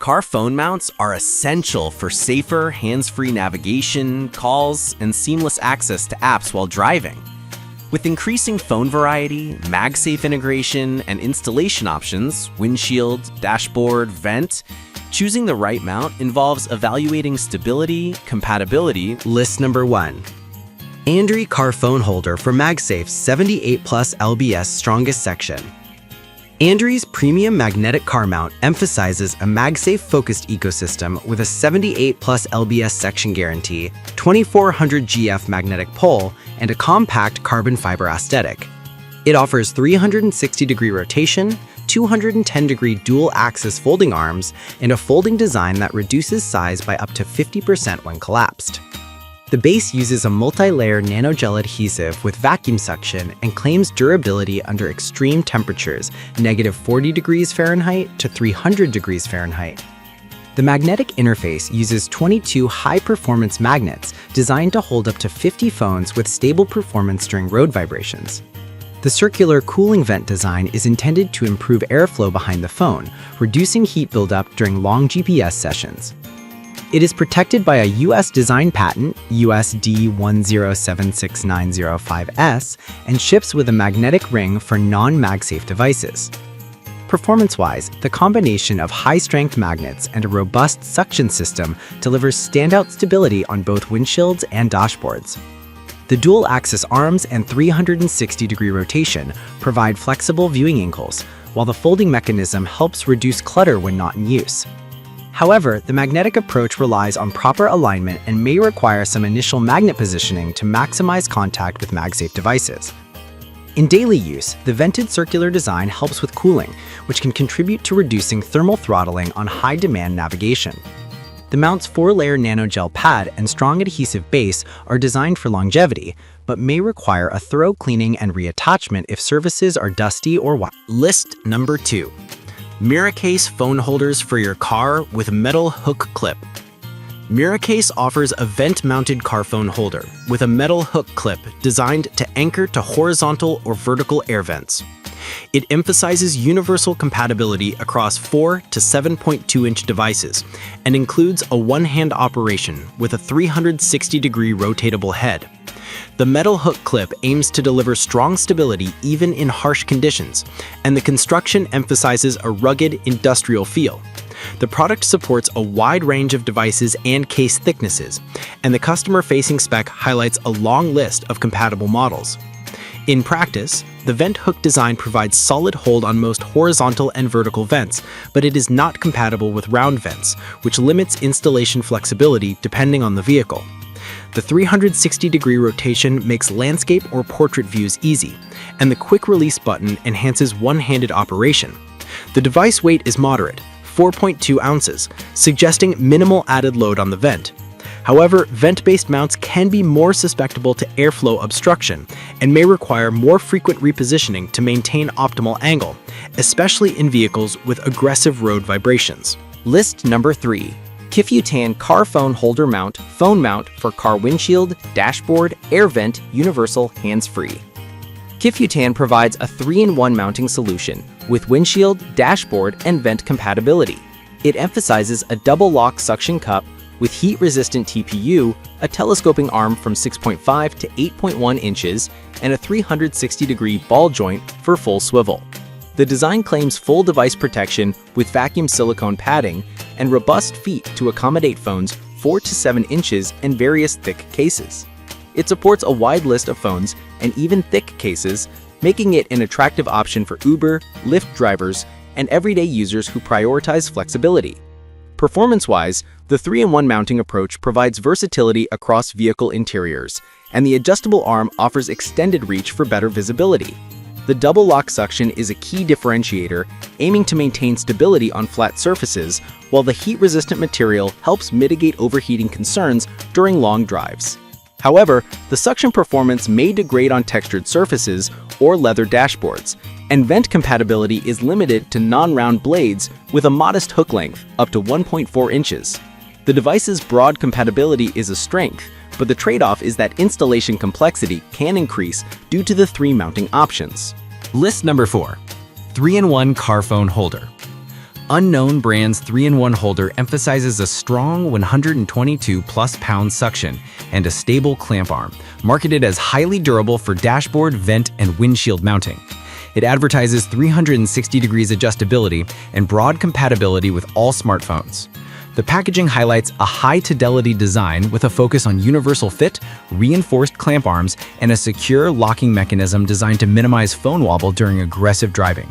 Car phone mounts are essential for safer, hands-free navigation, calls, and seamless access to apps while driving. With increasing phone variety, MagSafe integration, and installation options, windshield, dashboard, vent, choosing the right mount involves evaluating stability, compatibility. List number 1. Andri Car Phone Holder for MagSafe's 78 Plus LBS Strongest Section. Andri's premium magnetic car mount emphasizes a MagSafe-focused ecosystem with a 78 Plus LBS section guarantee, 2400 GF magnetic pole, and a compact carbon fiber aesthetic. It offers 360-degree rotation, 210-degree dual-axis folding arms, and a folding design that reduces size by up to 50% when collapsed. The base uses a multi-layer nanogel adhesive with vacuum suction and claims durability under extreme temperatures, -40 degrees Fahrenheit to 300 degrees Fahrenheit. The magnetic interface uses 22 high-performance magnets designed to hold up to 50 phones with stable performance during road vibrations. The circular cooling vent design is intended to improve airflow behind the phone, reducing heat buildup during long GPS sessions. It is protected by a U.S. design patent, USD 1076905S, and ships with a magnetic ring for non-MagSafe devices. Performance-wise, the combination of high-strength magnets and a robust suction system delivers standout stability on both windshields and dashboards. The dual-axis arms and 360-degree rotation provide flexible viewing angles, while the folding mechanism helps reduce clutter when not in use. However, the magnetic approach relies on proper alignment and may require some initial magnet positioning to maximize contact with MagSafe devices. In daily use, the vented circular design helps with cooling, which can contribute to reducing thermal throttling on high-demand navigation. The mount's 4-layer nanogel pad and strong adhesive base are designed for longevity, but may require a thorough cleaning and reattachment if surfaces are dusty or wet. List number 2. Mirror case phone holders for your car with metal hook clip. Mirror case offers a vent-mounted car phone holder with a metal hook clip designed to anchor to horizontal or vertical air vents. It emphasizes universal compatibility across 4 to 7.2-inch devices and includes a one-hand operation with a 360-degree rotatable head. The metal hook clip aims to deliver strong stability even in harsh conditions, and the construction emphasizes a rugged, industrial feel. The product supports a wide range of devices and case thicknesses, and the customer-facing spec highlights a long list of compatible models. In practice, the vent hook design provides solid hold on most horizontal and vertical vents, but it is not compatible with round vents, which limits installation flexibility depending on the vehicle. The 360-degree rotation makes landscape or portrait views easy, and the quick release button enhances one-handed operation. The device weight is moderate, 4.2 ounces, suggesting minimal added load on the vent. However, vent-based mounts can be more susceptible to airflow obstruction and may require more frequent repositioning to maintain optimal angle, especially in vehicles with aggressive road vibrations. List number 3. Kifutan Car Phone Holder Mount Phone Mount for car windshield, dashboard, air vent, universal, hands-free. Kifutan provides a 3-in-1 mounting solution with windshield, dashboard, and vent compatibility. It emphasizes a double-lock suction cup with heat-resistant TPU, a telescoping arm from 6.5 to 8.1 inches, and a 360-degree ball joint for full swivel. The design claims full device protection with vacuum silicone padding and robust feet to accommodate phones 4 to 7 inches and various thick cases. It supports a wide list of phones and even thick cases, making it an attractive option for Uber, Lyft drivers, and everyday users who prioritize flexibility. Performance-wise, the 3-in-1 mounting approach provides versatility across vehicle interiors, and the adjustable arm offers extended reach for better visibility. The double lock suction is a key differentiator, aiming to maintain stability on flat surfaces, while the heat-resistant material helps mitigate overheating concerns during long drives. However, the suction performance may degrade on textured surfaces or leather dashboards, and vent compatibility is limited to non-round blades with a modest hook length, up to 1.4 inches. The device's broad compatibility is a strength, but the trade-off is that installation complexity can increase due to the 3 mounting options. List number 4. 3-in-1 car phone holder. Unknown brand's 3-in-1 holder emphasizes a strong 122+ pound suction and a stable clamp arm, marketed as highly durable for dashboard, vent, and windshield mounting. It advertises 360 degrees adjustability and broad compatibility with all smartphones. The packaging highlights a high-fidelity design with a focus on universal fit, reinforced clamp arms, and a secure locking mechanism designed to minimize phone wobble during aggressive driving.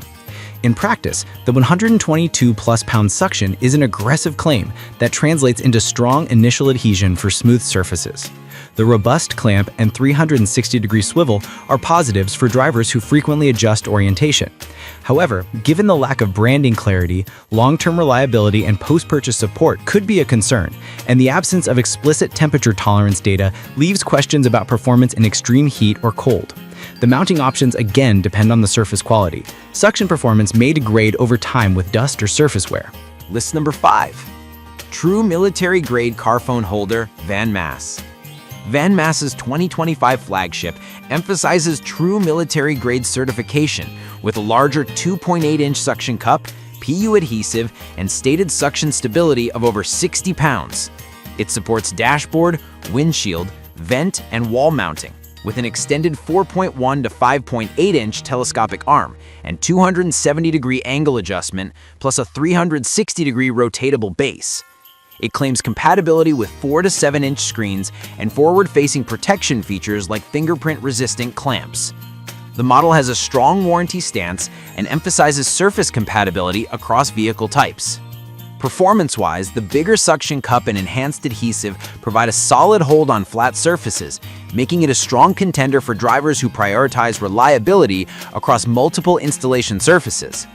In practice, the 122+ pound suction is an aggressive claim that translates into strong initial adhesion for smooth surfaces. The robust clamp and 360-degree swivel are positives for drivers who frequently adjust orientation. However, given the lack of branding clarity, long-term reliability and post-purchase support could be a concern, and the absence of explicit temperature tolerance data leaves questions about performance in extreme heat or cold. The mounting options again depend on the surface quality. Suction performance may degrade over time with dust or surface wear. List number 5. True military-grade car phone holder, Van Mass. Van Mass's 2025 flagship emphasizes true military-grade certification with a larger 2.8-inch suction cup, PU adhesive, and stated suction stability of over 60 pounds. It supports dashboard, windshield, vent, and wall mounting with an extended 4.1 to 5.8-inch telescopic arm and 270-degree angle adjustment plus a 360-degree rotatable base. It claims compatibility with 4 to 7-inch screens and forward-facing protection features like fingerprint-resistant clamps. The model has a strong warranty stance and emphasizes surface compatibility across vehicle types. Performance-wise, the bigger suction cup and enhanced adhesive provide a solid hold on flat surfaces, making it a strong contender for drivers who prioritize reliability across multiple installation surfaces.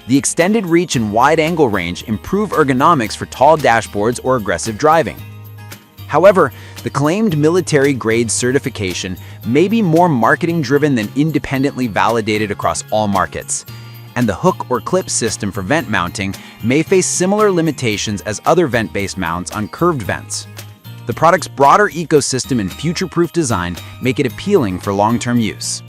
The extended reach and wide angle range improve ergonomics for tall dashboards or aggressive driving. However, the claimed military-grade certification may be more marketing-driven than independently validated across all markets, and the hook or clip system for vent mounting may face similar limitations as other vent-based mounts on curved vents. The product's broader ecosystem and future-proof design make it appealing for long-term use.